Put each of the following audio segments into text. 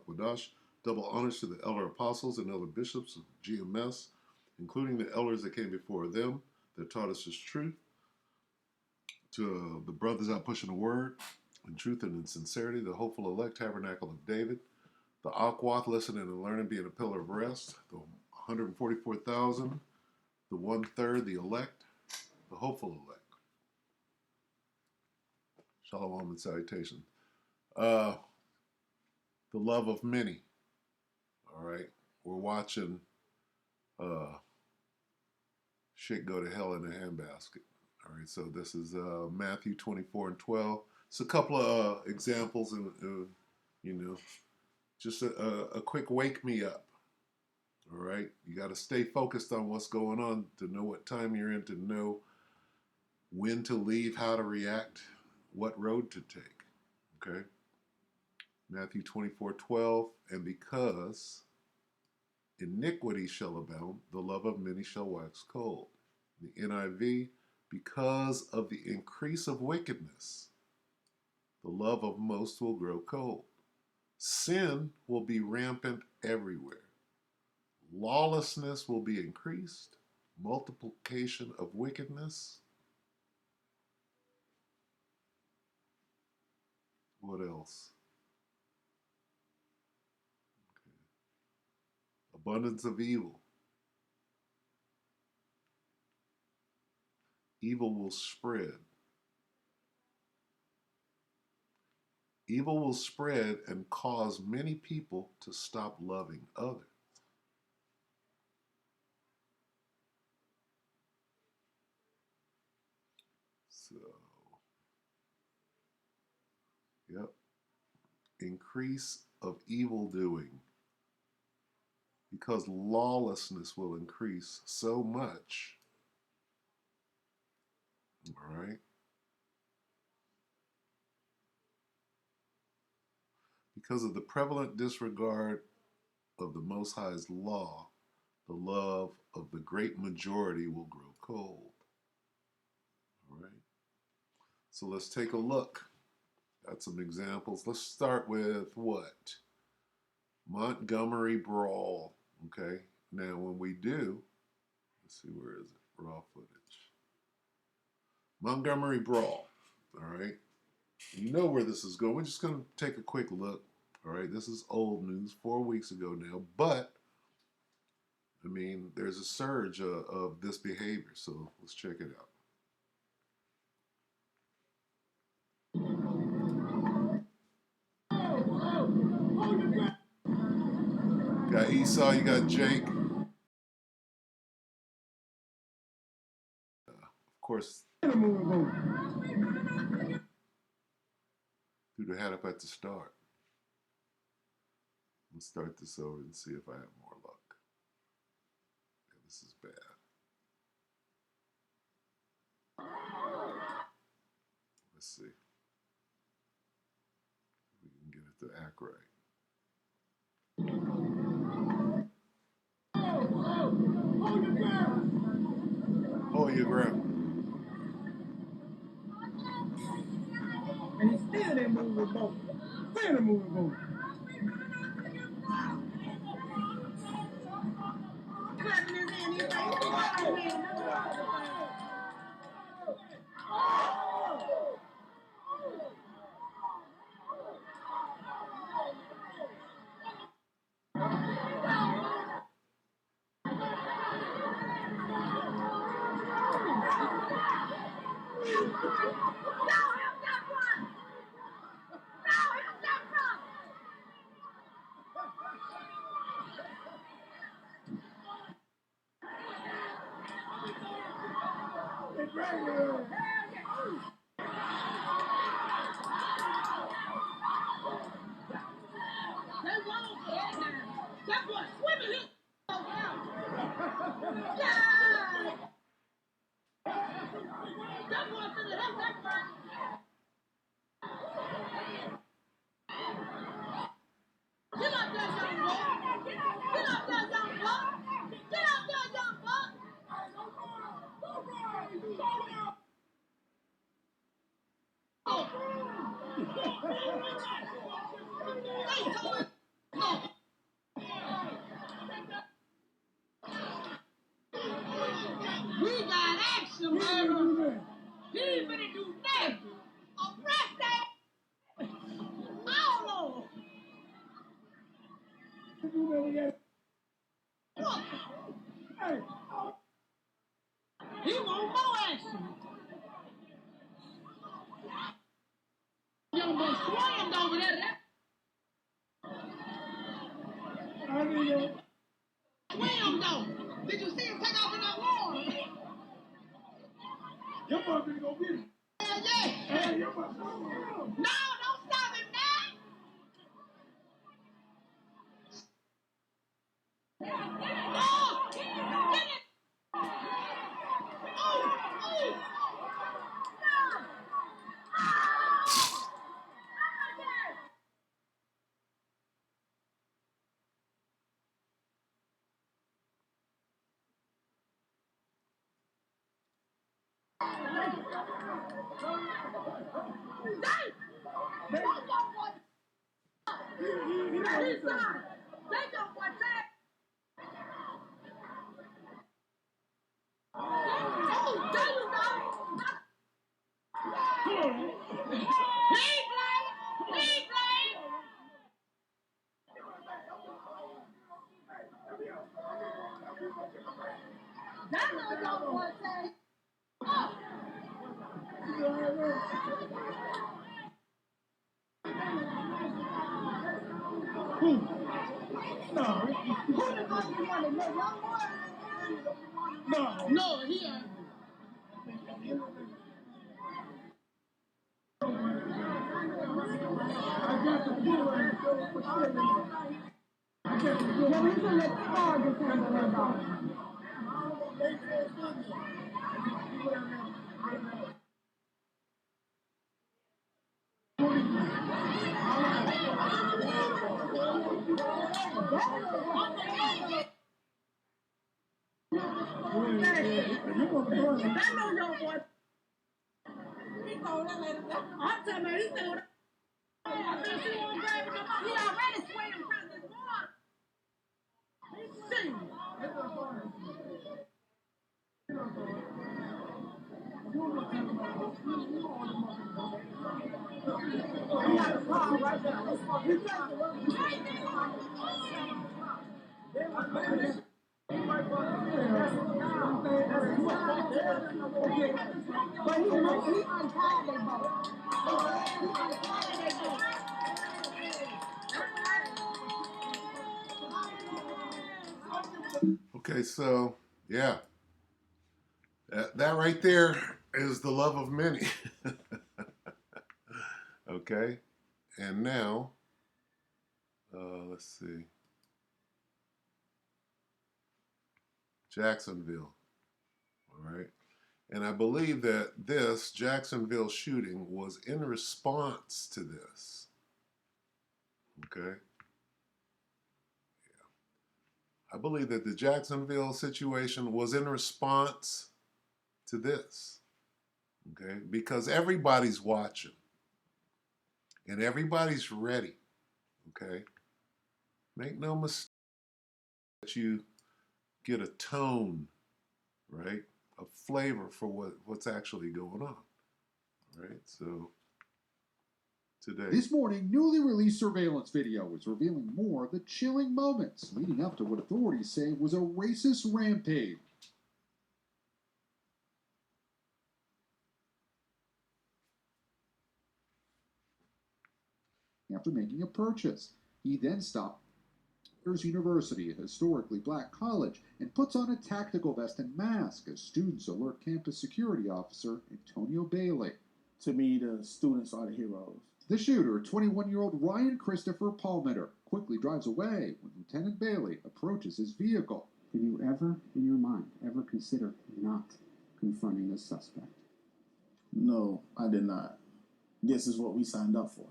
Akwadash. Double honors to the elder apostles and elder bishops of GMS, including the elders that came before them that taught us His truth. To the brothers out pushing the word in truth and in sincerity, the hopeful elect tabernacle of David, the Akwath listening and learning being a pillar of rest, the 144,000, the 1/3, the elect, the hopeful elect. Shalom and salutation. The love of many. All right. We're watching shit go to hell in a handbasket. All right. So this is Matthew 24:12. It's a couple of examples and, just a quick wake me up. All right. You got to stay focused on what's going on to know what time you're in, to know when to leave, how to react, what road to take. Okay. Matthew 24:12, and because iniquity shall abound, the love of many shall wax cold. The NIV, because of the increase of wickedness, the love of most will grow cold. Sin will be rampant everywhere. Lawlessness will be increased. Multiplication of wickedness. What else? Abundance of evil. Evil will spread. Evil will spread and cause many people to stop loving others. So, yep. Increase of evil doing. Because lawlessness will increase so much. All right. Because of the prevalent disregard of the Most High's law, the love of the great majority will grow cold. All right. So let's take a look at some examples. Let's start with what? Montgomery Brawl. Okay. Now, when we do, let's see, where is it? Raw footage. Montgomery Brawl. All right. You know where this is going. We're just going to take a quick look. All right. This is old news, 4 weeks ago now. But, I mean, there's a surge of this behavior. So let's check it out. You got Esau, you got Jake. Of course, threw the hat up at the start. Let's start this over and see if I have more luck. Yeah, this is bad. Let's see if we can get it to act right. Hold your ground. And he still didn't move the boat. Still didn't move the boat. Hey, he want more action. Young boy slammed over there. I mean, slammed though. Did you see him take off in that water? Your boy finna go get it. Hell yeah. Hey, your boy. No, don't stop him now. Oh, get it. Oh, oh. That little young boy said, oh. Who? No. Who the fuck you want to know, young boy? No. No, he ain't. I got the blue one. I got the blue one. Yeah, we can let the car just handle that dog. That little young boy. He told that lady, I'm telling you, he told her. I think she won't grab him. He already swam across this water. He's singing. He got the car right there. He got the but he untied that boat. He untied that boat. Okay, so yeah, that right there is the love of many. Okay, and now let's see, Jacksonville. All right, and I believe that this Jacksonville shooting was in response to this. Okay. I believe that the Jacksonville situation was in response to this, okay? Because everybody's watching and everybody's ready, okay? Make no mistake that you get a tone, right? A flavor for what's actually going on, right? So today. This morning, newly released surveillance video is revealing more of the chilling moments leading up to what authorities say was a racist rampage. After making a purchase, he then stopped at University, a historically black college, and puts on a tactical vest and mask as students alert campus security officer Antonio Bailey. To me, the students are the heroes. The shooter, 21-year-old Ryan Christopher Palmeter, quickly drives away when Lieutenant Bailey approaches his vehicle. Did you ever, in your mind, ever consider not confronting this suspect? No, I did not. This is what we signed up for.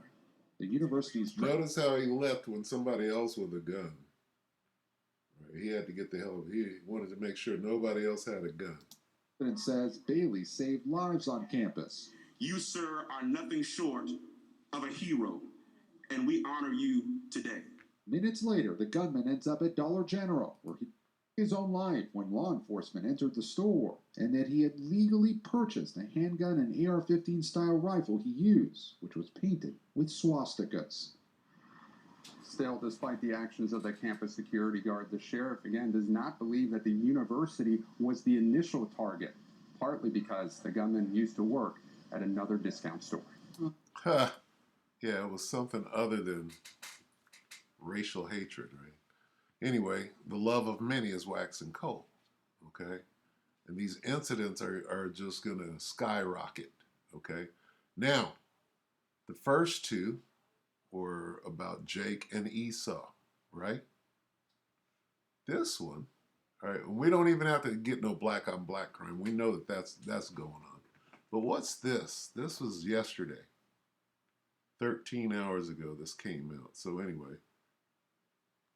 The university's... Notice how he left when somebody else with a gun. Right? He had to get the hell. He wanted to make sure nobody else had a gun. It says Bailey saved lives on campus. You, sir, are nothing short of a hero, and we honor you today. Minutes later, the gunman ends up at Dollar General, where he took his own life when law enforcement entered the store, and that he had legally purchased a handgun and AR-15 style rifle he used, which was painted with swastikas. Still, despite the actions of the campus security guard, the sheriff, again, does not believe that the university was the initial target, partly because the gunman used to work at another discount store. Huh. Yeah, it was something other than racial hatred, right? Anyway, the love of many is waxing cold, okay? And these incidents are just going to skyrocket, okay? Now, the first two were about Jake and Esau, right? This one, all right, we don't even have to get no black on black crime. We know that that's going on. But what's this? This was yesterday. 13 hours ago this came out. So anyway,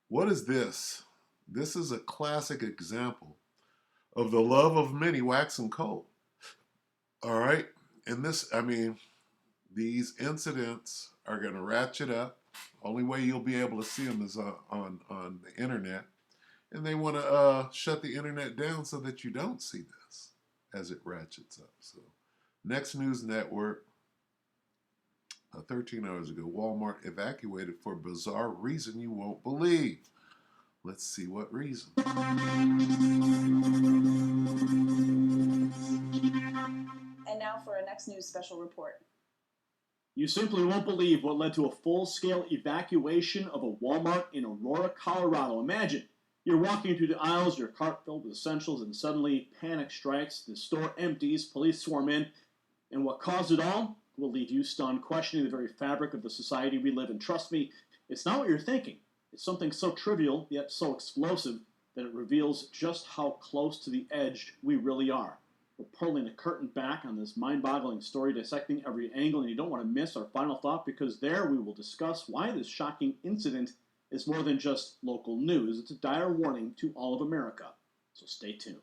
what is this? This is a classic example of the love of many waxing cold. All right? And this, I mean, these incidents are going to ratchet up. Only way you'll be able to see them is on the internet. And they want to shut the internet down so that you don't see this as it ratchets up. So, Next News Network, 13 hours ago, Walmart evacuated for bizarre reason you won't believe. Let's see what reason. And now for a Next News special report. You simply won't believe what led to a full-scale evacuation of a Walmart in Aurora, Colorado. Imagine, you're walking through the aisles, your cart filled with essentials, and suddenly panic strikes, the store empties, police swarm in, and what caused it all will leave you stunned, questioning the very fabric of the society we live in. Trust me, it's not what you're thinking. It's something so trivial, yet so explosive, that it reveals just how close to the edge we really are. We're pulling the curtain back on this mind-boggling story, dissecting every angle, and you don't want to miss our final thought, because there we will discuss why this shocking incident is more than just local news. It's a dire warning to all of America, so stay tuned.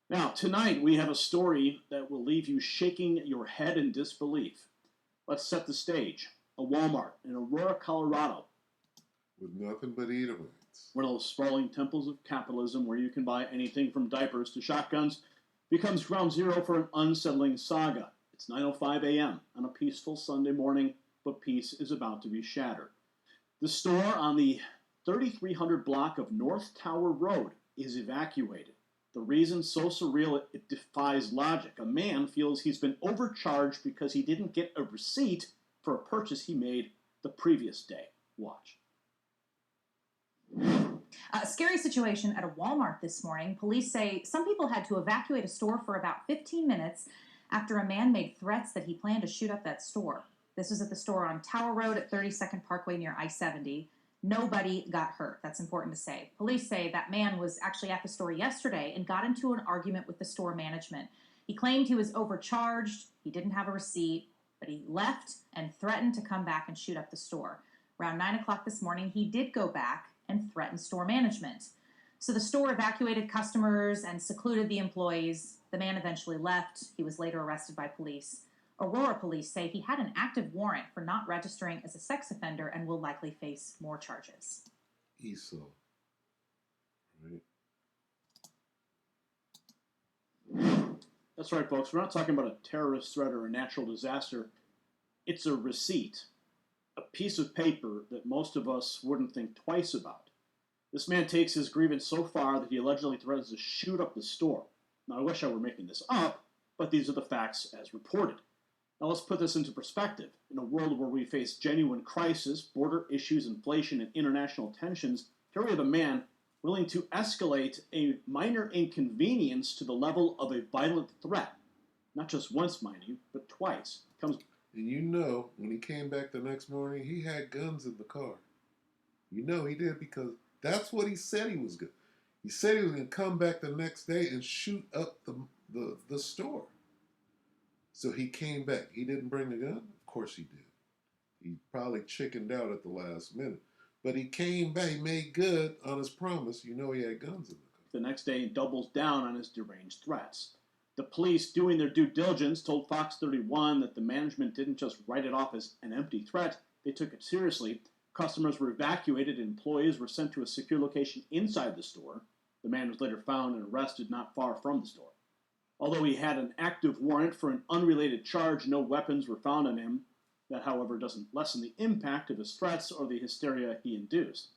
Now, tonight we have a story that will leave you shaking your head in disbelief. Let's set the stage. A Walmart in Aurora, Colorado. With nothing but Edomites. One of those sprawling temples of capitalism where you can buy anything from diapers to shotguns becomes ground zero for an unsettling saga. It's 9:05 a.m. on a peaceful Sunday morning, but peace is about to be shattered. The store on the 3300 block of North Tower Road is evacuated. The reason so surreal it defies logic. A man feels he's been overcharged because he didn't get a receipt for a purchase he made the previous day. Watch. A scary situation at a Walmart this morning. Police say some people had to evacuate a store for about 15 minutes after a man made threats that he planned to shoot up that store. This was at the store on Tower Road at 32nd Parkway near I-70. Nobody got hurt. That's important to say. Police say that man was actually at the store yesterday and got into an argument with the store management. He claimed he was overcharged, he didn't have a receipt, but he left and threatened to come back and shoot up the store. Around 9 o'clock this morning, he did go back and threaten store management. So the store evacuated customers and secluded the employees. The man eventually left. He was later arrested by police. Aurora police say he had an active warrant for not registering as a sex offender and will likely face more charges. Esau. Right? That's right, folks. We're not talking about a terrorist threat or a natural disaster. It's a receipt, a piece of paper that most of us wouldn't think twice about. This man takes his grievance so far that he allegedly threatens to shoot up the store. Now, I wish I were making this up, but these are the facts as reported. Now, let's put this into perspective. In a world where we face genuine crisis, border issues, inflation, and international tensions, here we have a man willing to escalate a minor inconvenience to the level of a violent threat. Not just once, mind you, but twice. Comes. And you know, when he came back the next morning, he had guns in the car. You know he did, because that's what he said he was going to. He said he was going to come back the next day and shoot up the store. So he came back. He didn't bring a gun? Of course he did. He probably chickened out at the last minute. But he came back. He made good on his promise. You know he had guns in the car. The next day, he doubles down on his deranged threats. The police, doing their due diligence, told Fox 31 that the management didn't just write it off as an empty threat. They took it seriously. Customers were evacuated and employees were sent to a secure location inside the store. The man was later found and arrested not far from the store. Although he had an active warrant for an unrelated charge, no weapons were found on him. That, however, doesn't lessen the impact of his threats or the hysteria he induced.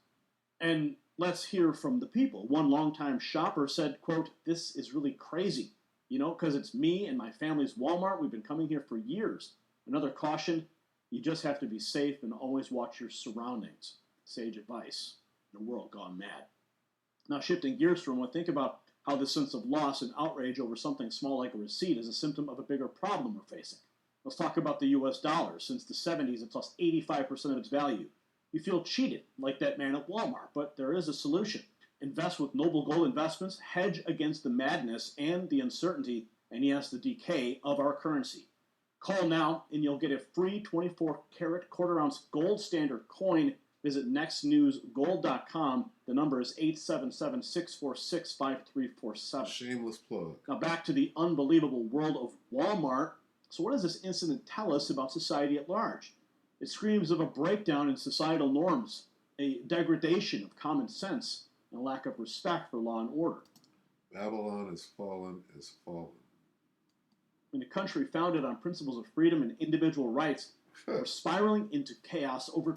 And let's hear from the people. One longtime shopper said, quote, "This is really crazy, because it's me and my family's Walmart. We've been coming here for years." Another cautioned, "You just have to be safe and always watch your surroundings." Sage advice in a world gone mad. Now, shifting gears for a moment, think about how this sense of loss and outrage over something small like a receipt is a symptom of a bigger problem we're facing. Let's talk about the US dollar. Since the 70s, it's lost 85% of its value. You feel cheated, like that man at Walmart, but there is a solution. Invest with Noble Gold Investments, hedge against the madness and the uncertainty, and yes, the decay of our currency. Call now, and you'll get a free 24-karat quarter-ounce gold standard coin. Visit nextnewsgold.com. The number is 877-646-5347. Shameless plug. Now back to the unbelievable world of Walmart. So what does this incident tell us about society at large? It screams of a breakdown in societal norms, a degradation of common sense, and a lack of respect for law and order. Babylon is fallen, is fallen. In a country founded on principles of freedom and individual rights, we're spiraling into chaos over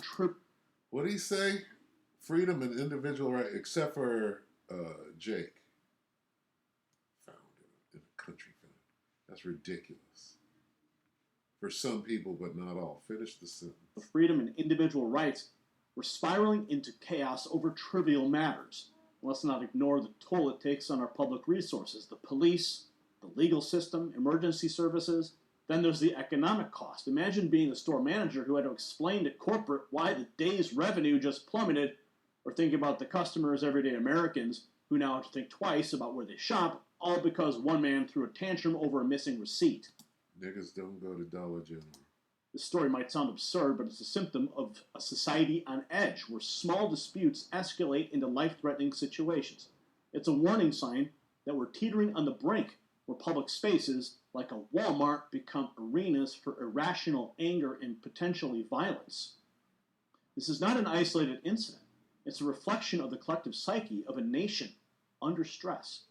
What did he say? Freedom and individual right, except for Jake. Founded in a country founded. That's ridiculous. For some people, but not all. Finish the sentence. Of freedom and individual rights, we're spiraling into chaos over trivial matters. Let's not ignore the toll it takes on our public resources, the police, the legal system, emergency services. Then there's the economic cost. Imagine being the store manager who had to explain to corporate why the day's revenue just plummeted, or think about the customers, everyday Americans, who now have to think twice about where they shop, all because one man threw a tantrum over a missing receipt. Niggas don't go to Dollar General. This story might sound absurd, but it's a symptom of a society on edge, where small disputes escalate into life-threatening situations. It's a warning sign that we're teetering on the brink, where public spaces, like a Walmart, become arenas for irrational anger and potentially violence. This is not an isolated incident. It's a reflection of the collective psyche of a nation under stress.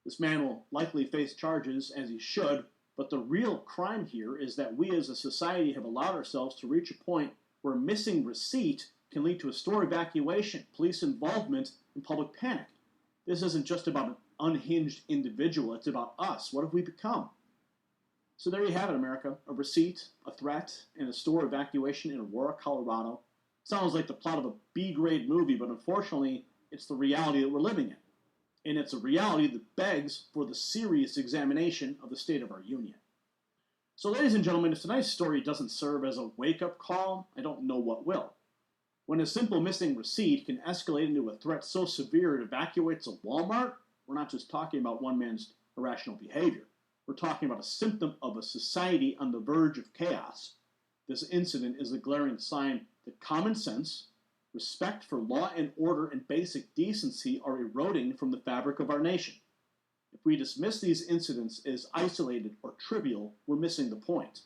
This man will likely face charges, as he should, but the real crime here is that we as a society have allowed ourselves to reach a point where a missing receipt can lead to a store evacuation, police involvement, and public panic. This isn't just about an unhinged individual, it's about us. What have we become? So there you have it, America. A receipt, a threat, and a store evacuation in Aurora, Colorado. Sounds like the plot of a B-grade movie, but unfortunately, it's the reality that we're living in. And it's a reality that begs for the serious examination of the state of our union. So, ladies and gentlemen, if tonight's story doesn't serve as a wake-up call, I don't know what will. When a simple missing receipt can escalate into a threat so severe it evacuates a Walmart, we're not just talking about one man's irrational behavior. We're talking about a symptom of a society on the verge of chaos. This incident is a glaring sign that common sense, respect for law and order, and basic decency are eroding from the fabric of our nation. If we dismiss these incidents as isolated or trivial, we're missing the point.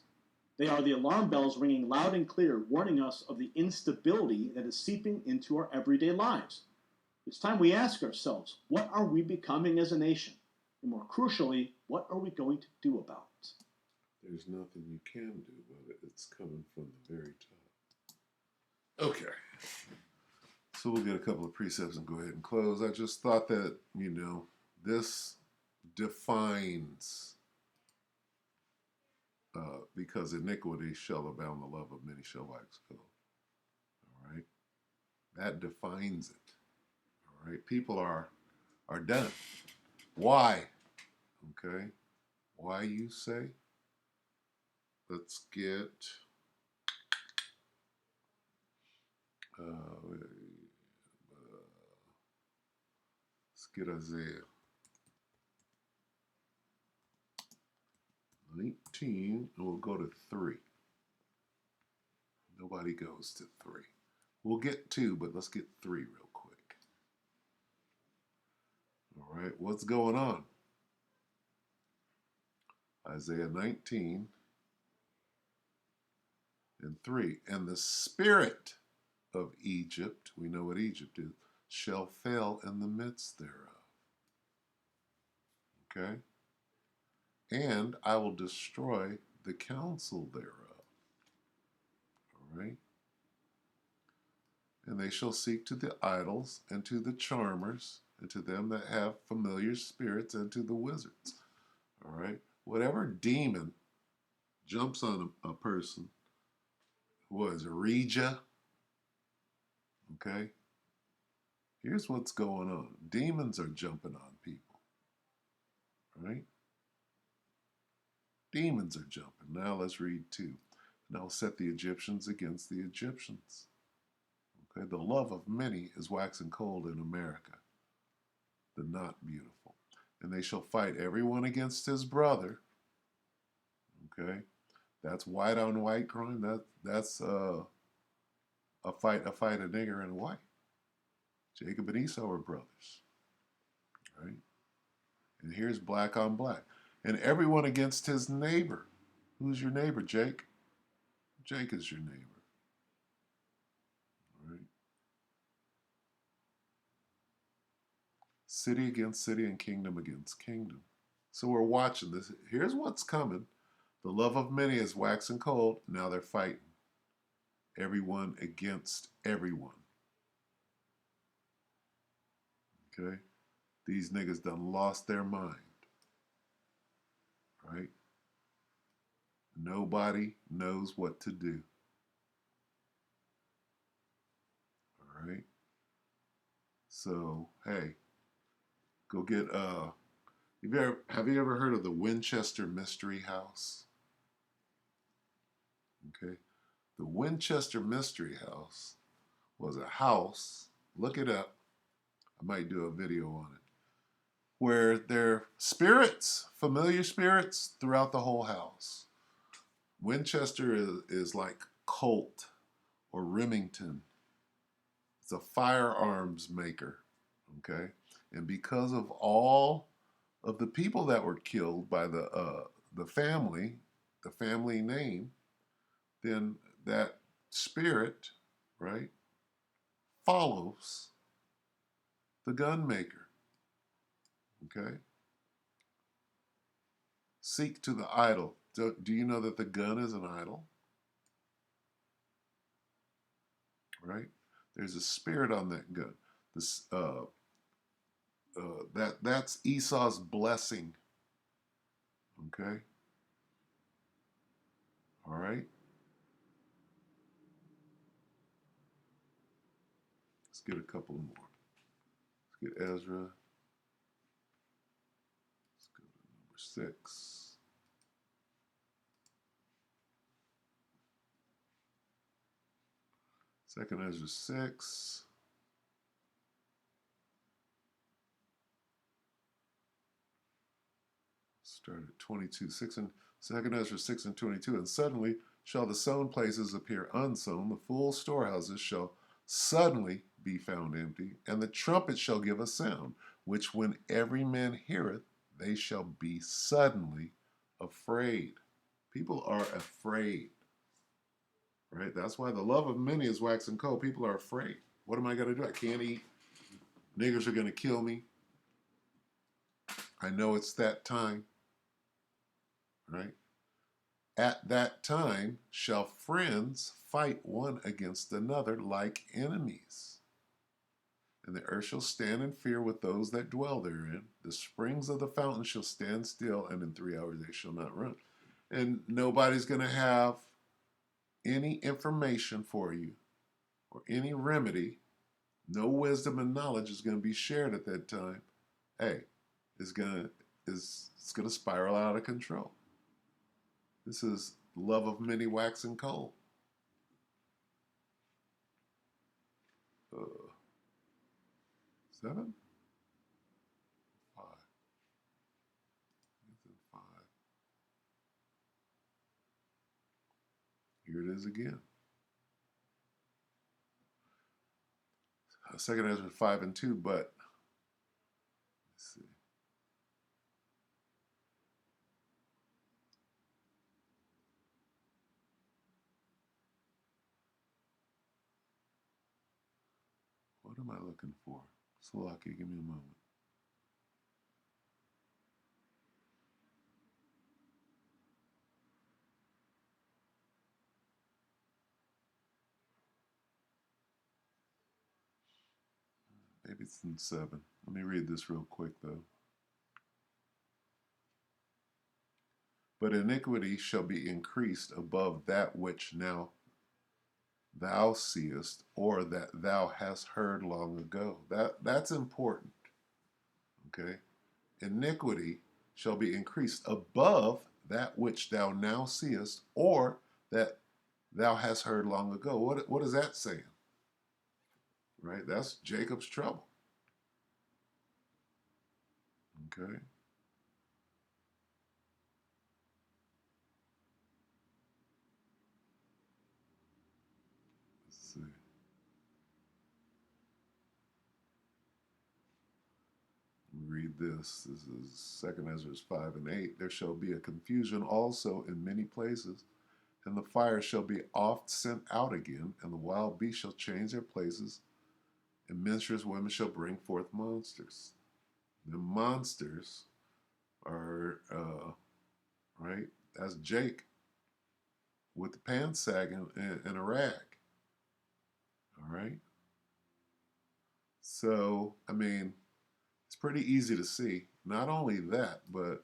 They are the alarm bells ringing loud and clear, warning us of the instability that is seeping into our everyday lives. It's time we ask ourselves, what are we becoming as a nation? And more crucially, what are we going to do about it? There's nothing you can do about it. It's coming from the very top. Okay. So we'll get a couple of precepts and go ahead and close. I just thought that, this defines, because iniquity shall abound, the love of many shall wax cold. All right? That defines it. All right? People are done. Why? Okay? Why, you say? Let's get... let's get Isaiah 19, and we'll go to 3. Nobody goes to 3. We'll get 2, but let's get 3 real quick. All right, what's going on? Isaiah 19 and 3. And the spirit of Egypt, we know what Egypt is, shall fail in the midst thereof. Okay? And I will destroy the counsel thereof. right? And they shall seek to the idols, and to the charmers, and to them that have familiar spirits, and to the wizards. All right? Whatever demon jumps on a person, what is it, Ouija? Okay? Here's what's going on. Demons are jumping on people. Right? Demons are jumping. Now let's read 2. And I'll set the Egyptians against the Egyptians. Okay? The love of many is waxing cold in America, the not beautiful. And they shall fight everyone against his brother. Okay? That's white on white crime. That's a fight of nigger and white. Jacob and Esau are brothers. Right? And here's black on black. And everyone against his neighbor. Who's your neighbor, Jake? Jake is your neighbor. All right? City against city and kingdom against kingdom. So we're watching this. Here's what's coming. The love of many is waxing cold. Now they're fighting. Everyone against everyone. Okay? These niggas done lost their mind. Right? Nobody knows what to do. All right? So, hey, go get, have you ever heard of the Winchester Mystery House? Okay? The Winchester Mystery House was a house, look it up, I might do a video on it, where there are spirits, familiar spirits throughout the whole house. Winchester is like Colt or Remington. It's a firearms maker, okay? And because of all of the people that were killed by the family name, then that spirit, right, follows the gun maker, okay? Seek to the idol. Do you know that the gun is an idol? Right? There's a spirit on that gun. This that's Esau's blessing. Okay? All right? Let's get a couple more. Let's get Ezra. Let's go to number 6. Second Ezra 6. Start at 22. 2 Ezra 6 and 22. And suddenly shall the sown places appear unsown, the full storehouses shall suddenly be found empty, and the trumpet shall give a sound, which when every man heareth, they shall be suddenly afraid. People are afraid. Right? That's why the love of many is waxing cold. People are afraid. What am I going to do? I can't eat. Niggers are going to kill me. I know it's that time. Right? At that time shall friends fight one against another like enemies. And the earth shall stand in fear with those that dwell therein. The springs of the fountain shall stand still, and in 3 hours they shall not run. And nobody's going to have any information for you or any remedy. No wisdom and knowledge is going to be shared at that time. Hey, it's going to spiral out of control. This is love of many waxing cold. 7? 5. 5. Here it is again. 2 Ezra 5 and 2, but let's see. What am I looking for? Salaki, give me a moment. Maybe it's in 7. Let me read this real quick, though. But iniquity shall be increased above that which now thou seest, or that thou hast heard long ago. That's important. Okay? Iniquity shall be increased above that which thou now seest, or that thou hast heard long ago. What is that saying? Right? That's Jacob's trouble. Okay? Let's see. Read this. This is 2 Ezra 5 and 8. There shall be a confusion also in many places, and the fire shall be oft sent out again, and the wild beasts shall change their places, and menstruous women shall bring forth monsters. The monsters are, right? That's Jake with the pants sagging and a rag. All right? So, I mean, it's pretty easy to see. Not only that, but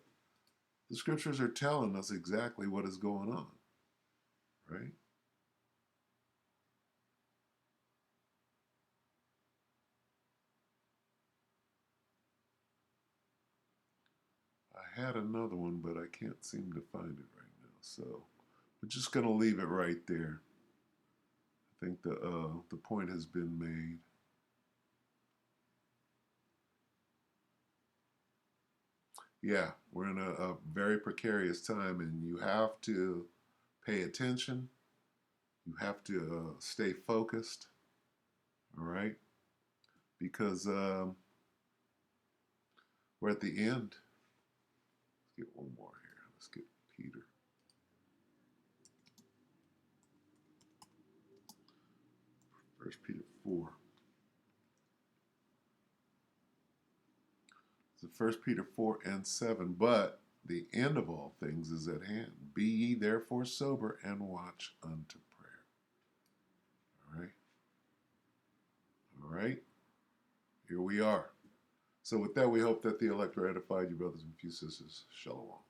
the scriptures are telling us exactly what is going on, right? I had another one, but I can't seem to find it right now. So we're just going to leave it right there. I think the point has been made. Yeah, we're in a very precarious time, and you have to pay attention. You have to stay focused, all right? Because we're at the end. Let's get one more here. Let's get Peter. 1 Peter 4. So 1 Peter 4 and 7. But the end of all things is at hand. Be ye therefore sober and watch unto prayer. All right? All right? Here we are. So with that, we hope that the elect are edified, you brothers and few sisters. Shalom.